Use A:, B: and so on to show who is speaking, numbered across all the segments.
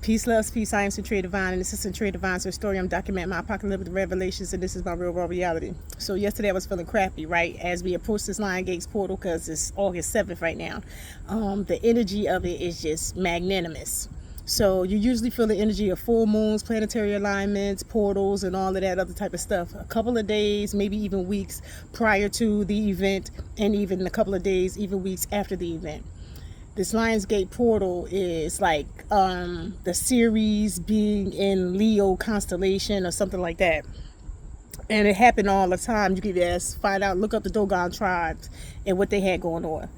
A: Peace, loves, peace. I am Century Divine, and this is Century Divine. So, story I'm documenting my Apocalyptic Revelations, and this is my real raw reality. So, yesterday I was feeling crappy, right? As we approach this Lion Gates portal, because it's August 7th right now. The energy of it is just magnanimous. So, you usually feel the energy of full moons, planetary alignments, portals, and all of that other type of stuff. A couple of days, maybe even weeks prior to the event, and even a couple of days, even weeks after the event. This Lionsgate portal is like the series being in Leo constellation or something like that. And it happened all the time. You can find out, look up the Dogon tribes and what they had going on.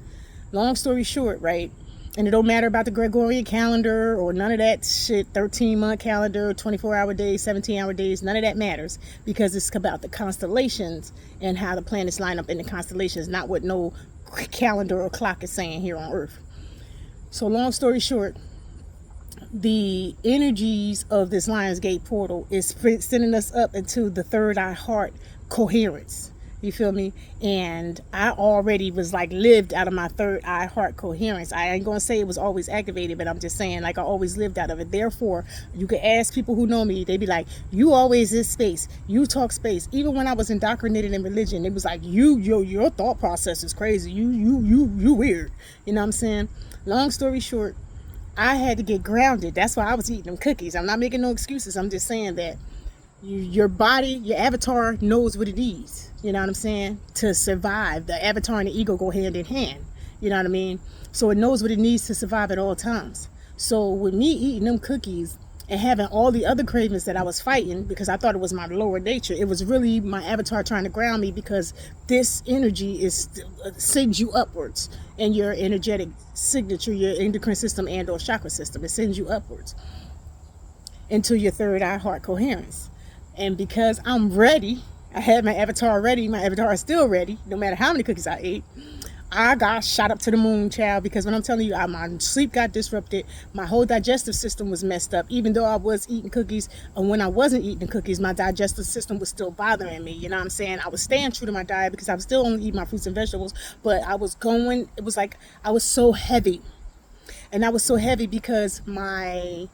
A: Long story short, right? And it don't matter about the Gregorian calendar or none of that shit, 13-month calendar, 24-hour days, 17-hour days, none of that matters, because it's about the constellations and how the planets line up in the constellations, not what no calendar or clock is saying here on Earth. So long story short, the energies of this Lionsgate portal is sending us up into the third eye heart coherence. You feel me? And I already was like lived out of my third eye heart coherence. I ain't gonna say it was always activated, but I'm just saying like I always lived out of it. Therefore, you can ask people who know me, they be like, you always is space, you talk space. Even when I was indoctrinated in religion, it was like, your thought process is crazy, you weird. You know what I'm saying? Long story short, I had to get grounded. That's why I was eating them cookies. I'm not making no excuses. I'm just saying that your body, your avatar knows what it needs. You know what I'm saying? To survive. The avatar and the ego go hand in hand. You know what I mean? So it knows what it needs to survive at all times. So with me eating them cookies and having all the other cravings that I was fighting because I thought it was my lower nature, it was really my avatar trying to ground me, because this energy sends you upwards in your energetic signature, your endocrine system and or chakra system. It sends you upwards into your third eye heart coherence. And because I'm ready, I had my avatar ready, my avatar is still ready, no matter how many cookies I ate, I got shot up to the moon, child, because when I'm telling you, my sleep got disrupted, my whole digestive system was messed up. Even though I was eating cookies, and when I wasn't eating cookies, my digestive system was still bothering me. You know what I'm saying? I was staying true to my diet because I was still only eating my fruits and vegetables, but it was like I was so heavy. And I was so heavy because my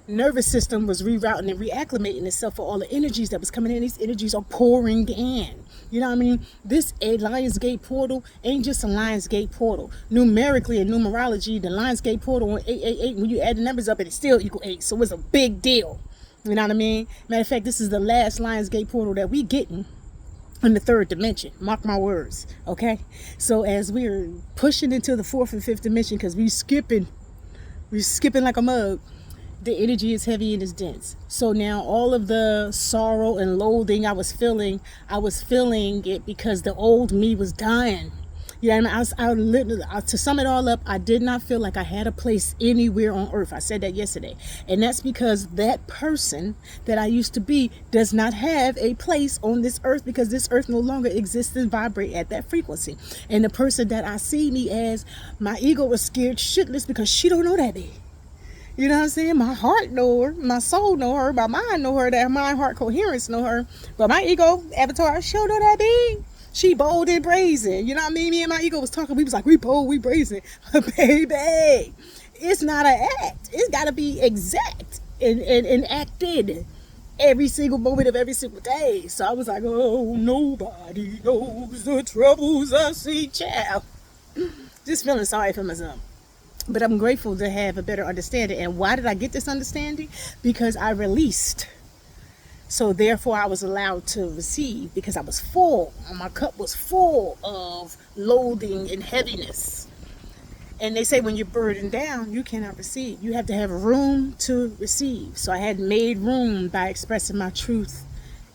A: nervous system was rerouting and reacclimating itself for all the energies that was coming in. These energies are pouring in. You know what I mean? This Lionsgate portal ain't just a Lionsgate portal. Numerically, in numerology, the Lionsgate portal on 888, when you add the numbers up, it still equal 8. So it's a big deal. You know what I mean? Matter of fact, this is the last Lionsgate portal that we getting in the third dimension. Mark my words. Okay? So as we're pushing into the fourth and fifth dimension, because we skipping like a mug, the energy is heavy and it's dense. So now all of the sorrow and loathing I was feeling it because the old me was dying. You know what I mean? I literally, to sum it all up, I did not feel like I had a place anywhere on earth. I said that yesterday. And that's because that person that I used to be does not have a place on this earth, because this earth no longer exists and vibrate at that frequency. And the person that I see me as, my ego was scared shitless because she don't know that big. You know what I'm saying? My heart know her, my soul know her, my mind know her, that mind heart coherence know her. But my ego avatar, she don't know that big. She bold and brazen. You know what I mean? Me and my ego was talking. We was like, we bold, we brazen. Baby, it's not an act. It's got to be exact and acted every single moment of every single day. So I was like, oh, nobody knows the troubles I see, child. Just feeling sorry for myself. But I'm grateful to have a better understanding. And why did I get this understanding? Because I released. So therefore I was allowed to receive, because I was full. My cup was full of loathing and heaviness. And they say when you're burdened down, you cannot receive. You have to have room to receive. So I had made room by expressing my truth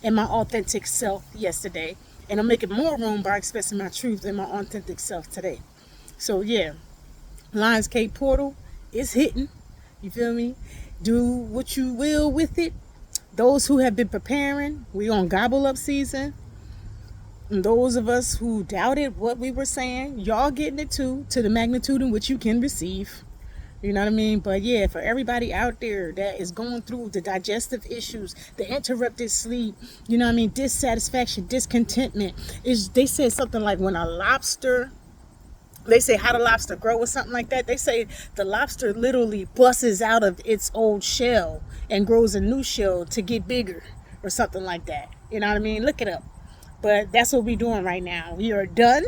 A: and my authentic self yesterday. And I'm making more room by expressing my truth and my authentic self today. So yeah. Lionsgate portal is hitting. You feel me? Do what you will with it. Those who have been preparing, we on gobble up season. And those of us who doubted what we were saying, y'all getting it too, to the magnitude in which you can receive. You know what I mean? But yeah, for everybody out there that is going through the digestive issues, the interrupted sleep, you know what I mean, dissatisfaction, discontentment, they said something like when a lobster They say how the lobster grow or something like that. They say the lobster literally busts out of its old shell and grows a new shell to get bigger or something like that. You know what I mean? Look it up. But that's what we're doing right now. We are done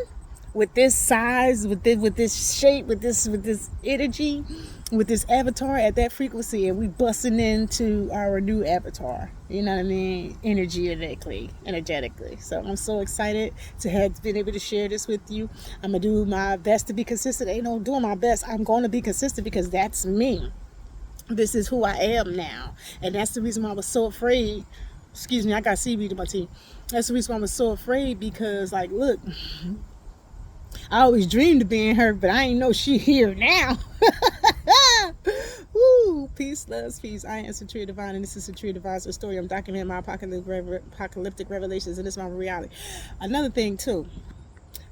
A: with this size, with this shape, with this energy, with this avatar at that frequency, and we busting into our new avatar. You know what I mean? Energetically. So I'm so excited to have been able to share this with you. I'm gonna do my best to be consistent. Ain't no doing my best. I'm going to be consistent because that's me. This is who I am now, and that's the reason why I was so afraid. Excuse me, I got seaweed in my tea. That's the reason why I was so afraid, because like, look, I always dreamed of being her, but I ain't know she here now. Woo! Peace, loves, peace. I am Centuria Divine, and this is Centuria Divine's story. I'm documenting my apocalyptic revelations, and this is my reality. Another thing too,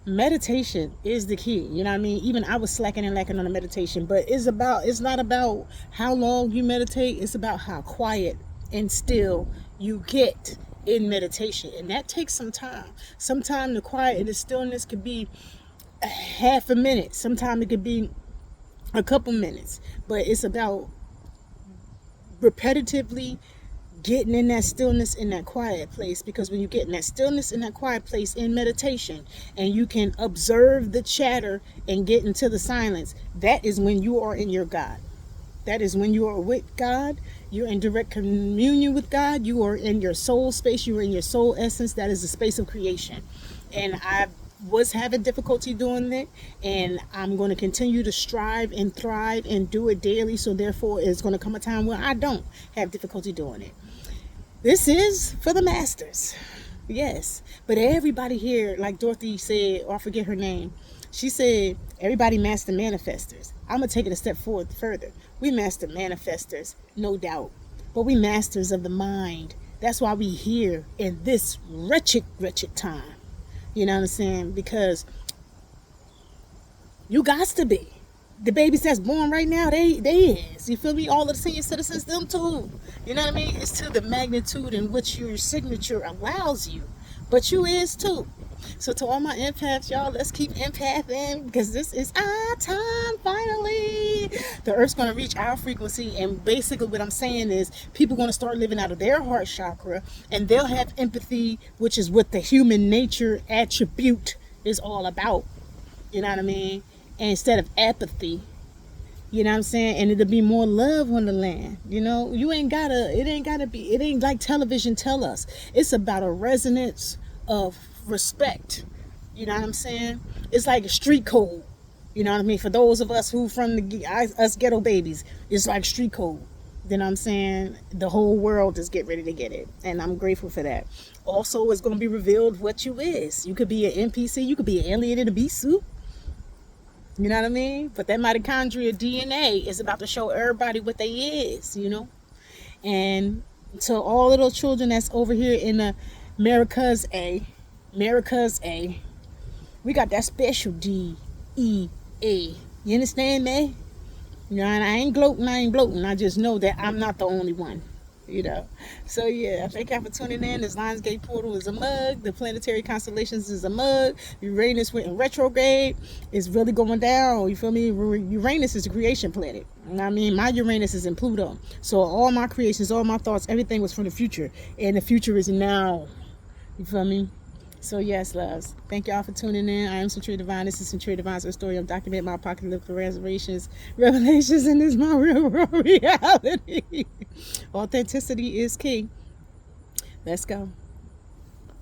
A: meditation is the key. You know what I mean? Even I was slacking and lacking on the meditation, but it's not about how long you meditate. It's about how quiet and still you get in meditation, and that takes some time. Sometimes the quiet and the stillness could be a half a minute. Sometimes it could be a couple minutes, but it's about repetitively getting in that stillness, in that quiet place, because when you get in that stillness, in that quiet place in meditation, and you can observe the chatter and get into the silence, that is when you are in your God. That is when you are with God. You're in direct communion with God. You are in your soul space. You are in your soul essence. That is the space of creation. And I was having difficulty doing it, and I'm going to continue to strive and thrive and do it daily. So therefore, it's going to come a time where I don't have difficulty doing it. This is for the masters. Yes. But everybody here, like Dorothy said, or I forget her name, she said, everybody master manifestors. I'm going to take it a step forward further. We master manifestors, no doubt. But we masters of the mind. That's why we here in this wretched time. You know what I'm saying? Because you got to be. The babies that's born right now, they is. You feel me? All of the senior citizens, them too. You know what I mean? It's to the magnitude in which your signature allows you. But you is too. So to all my empaths, y'all, let's keep empathing, because this is our time, finally. The earth's going to reach our frequency, and basically what I'm saying is people going to start living out of their heart chakra, and they'll have empathy, which is what the human nature attribute is all about. You know what I mean? And instead of apathy, you know what I'm saying? And it'll be more love on the land. You know, it ain't like television tell us. It's about a resonance of respect. You know what I'm saying? It's like a street code. You know what I mean? For those of us who from us ghetto babies, it's like street code. You know what I'm saying? The whole world is getting ready to get it, and I'm grateful for that. Also, it's going to be revealed what you is. You could be an NPC, you could be an alien in a beast suit. You know what I mean? But that mitochondria DNA is about to show everybody what they is, you know? And to all little children that's over here in the America's A, we got that special DEA. You understand me? You know, and I ain't gloating, I just know that I'm not the only one. You know, so yeah, thank y'all for tuning in. This Lionsgate portal is a mug. The planetary constellations is a mug. Uranus went in retrograde. It's really going down. You feel me? Uranus is the creation planet. I mean, my Uranus is in Pluto. So all my creations, all my thoughts, everything was from the future, and the future is now. You feel me? So yes, loves. Thank y'all for tuning in. I am Centuria Divine. This is Centuria Divine's story. I'm documenting my apocalyptic revelations, and this is my real raw reality. Authenticity is key. Let's go.